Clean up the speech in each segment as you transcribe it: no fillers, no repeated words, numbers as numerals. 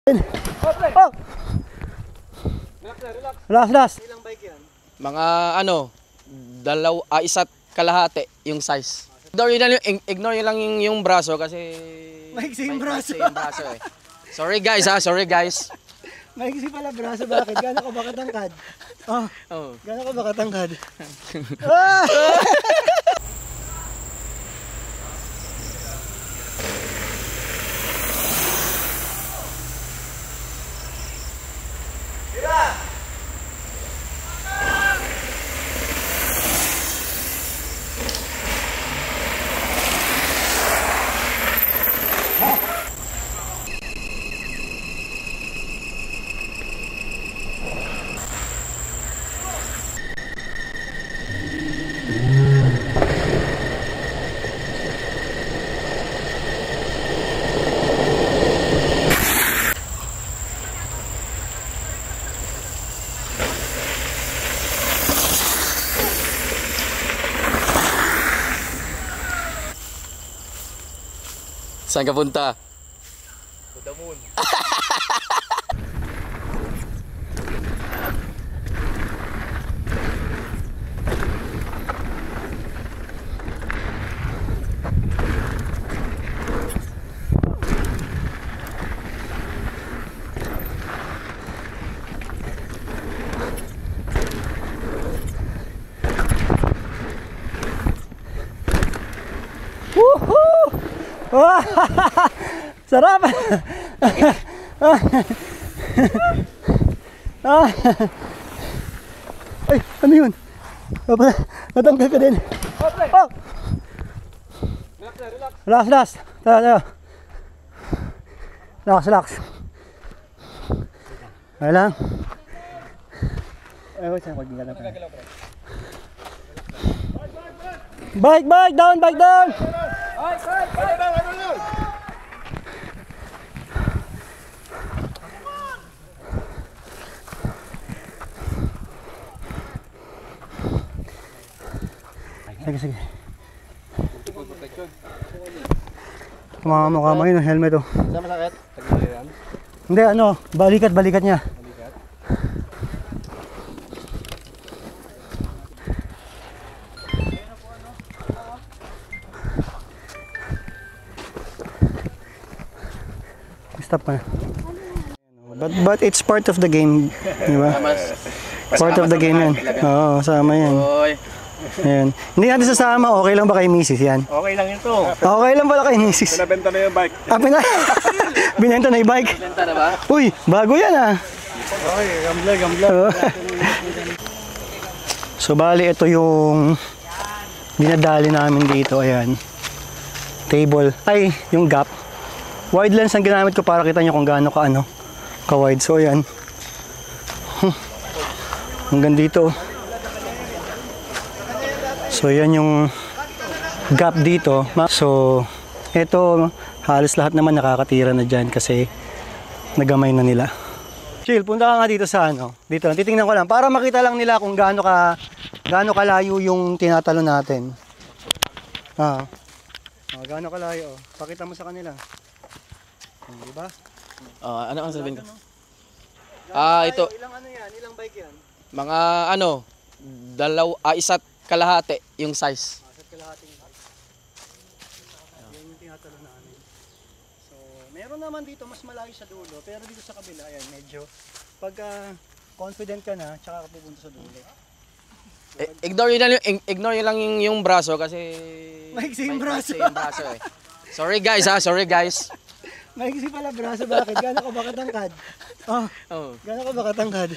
Oh! Relax. Ilang bike yan? Mga isa't kalahati yung size. Ignore nyo lang yung braso kasi Maiksi yung braso. Eh. Sorry guys. Maiksi pala braso, bakit? Gano'n ka ba katangkad? Oh. Gano'n ka ba katangkad? Ah! Saan ka punta? To the moon. Sarap! Ay, ano yun? Natanggal ka din. Oh! Relax. Relax. Ay lang. Ay, wait, saan ko din ka lang. Bike down! Sige. Kumamukha mo yun ang helmet oh. Saan masakit? Tagiliran? Hindi, balikat niya. Stop ka na. But it's part of the game, di ba? Part of the game yan. Oo, sama yan. Ayan. Hindi natin sasama, okay lang ba kay Mrs. yan? Okay lang ito. Okay lang pala kay Mrs. Pinabenta na yung bike. Binenta na yung bike? Binenta na ba? Uy, bago yan ah. Okay, gambler. So bali ito yung dinadali namin dito, ayan. Table, yung gap. Wide lens ang ginamit ko para kita nyo kung gaano ka wide. So ayan. Hanggang dito. So yan yung gap dito. So ito halos lahat naman nakakatira na dyan kasi nagamay na nila. Chill, punta ka nga dito sa dito. Titingnan ko lang para makita lang nila kung gaano kalayo yung tinatalo natin. Gaano kalayo. Pakita mo sa kanila. Di ba? Ano ang sabihin ko? Ito. Ilang bike yan? Mga isa't kalahati yung size. Isa't kalahati yung size. Yan yung tinatalo namin. So, meron naman dito mas malayo sa dulo, pero dito sa kabila, ayan, medyo pagka confident ka na, tsaka ka pupunta sa dulo. Ignore nyo lang yung braso kasi maiksi yung braso. Eh. Sorry guys. Maiksi pala braso, bakit? Gano'n ka ba katangkad? Gano'n ka ba katangkad?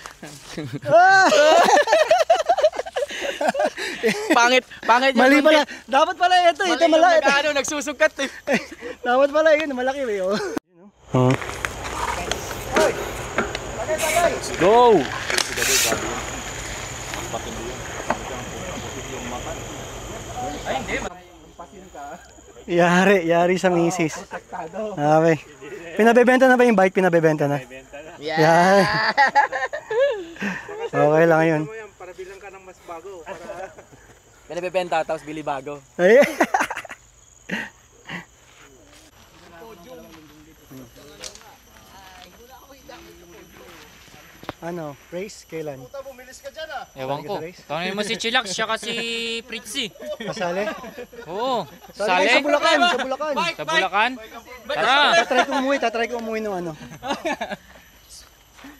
Pangit mali pala. Dapat pala ito malaki. Nagsusukat eh. Dapat pala yun, malaki oh. Let's go. Ay, hindi. Yari sa misis. Okay. Pinabebenta na ba yung bike? Pinabebenta na? Yeah. Okay lang yun. Para bilang ka ng mas bago. Pinabebenta tapos bili bago. Ano, race? Kailan? Ewan ko. Tanongin mo si Chillax, siya kasi Fritzy. Kasali? Oo. Sali kayo Sali? sa Bulacan, sa Bulacan. Sa Bulacan? Tara. Tatry ko umuwi ng ano.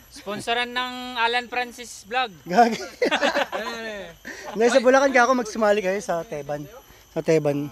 Sponsoran ng Alan Francis Vlog. Gag. Hindi, sa Bulacan ka ako magsumali kayo sa Teban. Sa Teban.